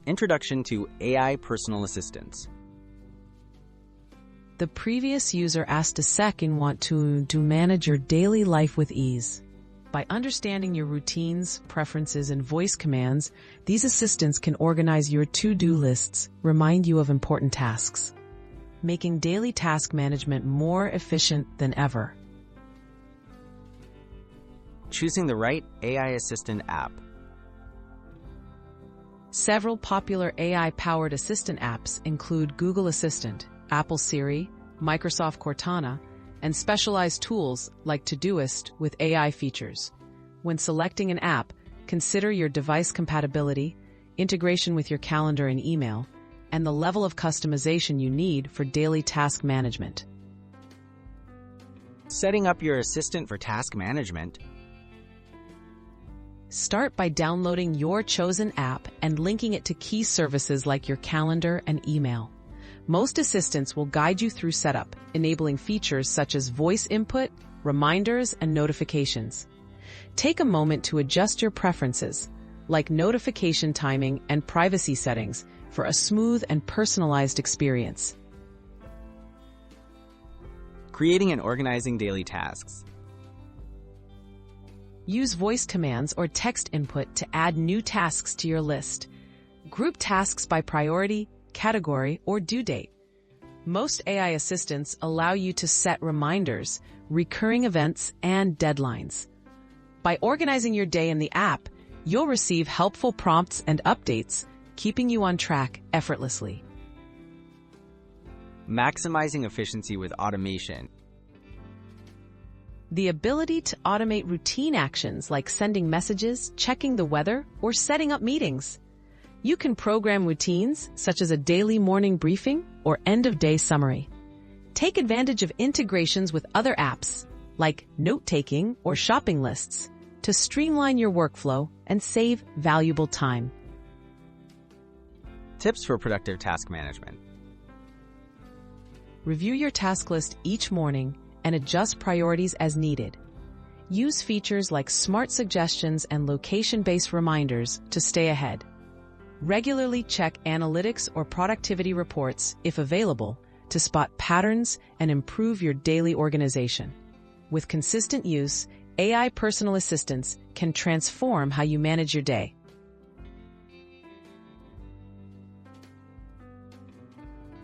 Introduction to AI personal assistants. The previous user asked a second want to manage your daily life with ease. By understanding your routines, preferences, and voice commands, these assistants can organize your to-do lists, remind you of important tasks, making daily task management more efficient than ever. Choosing the right AI assistant app. Several popular AI-powered assistant apps include Google Assistant, Apple Siri, Microsoft Cortana, and specialized tools like Todoist with AI features. When selecting an app, consider your device compatibility, integration with your calendar and email, and the level of customization you need for daily task management. Setting up your assistant for task management. Start by downloading your chosen app and linking it to key services like your calendar and email. Most assistants will guide you through setup, enabling features such as voice input, reminders, and notifications. Take a moment to adjust your preferences, like notification timing and privacy settings, for a smooth and personalized experience. Creating and organizing daily tasks. Use voice commands or text input to add new tasks to your list. Group tasks by priority, category, or due date. Most AI assistants allow you to set reminders, recurring events, and deadlines. By organizing your day in the app, you'll receive helpful prompts and updates, keeping you on track effortlessly. Maximizing efficiency with automation. The ability to automate routine actions like sending messages, checking the weather, or setting up meetings. You can program routines such as a daily morning briefing or end-of-day summary. Take advantage of integrations with other apps, like note-taking or shopping lists, to streamline your workflow and save valuable time. Tips for productive task management. Review your task list each morning and adjust priorities as needed. Use features like smart suggestions and location-based reminders to stay ahead. Regularly check analytics or productivity reports, if available, to spot patterns and improve your daily organization. With consistent use, AI personal assistants can transform how you manage your day.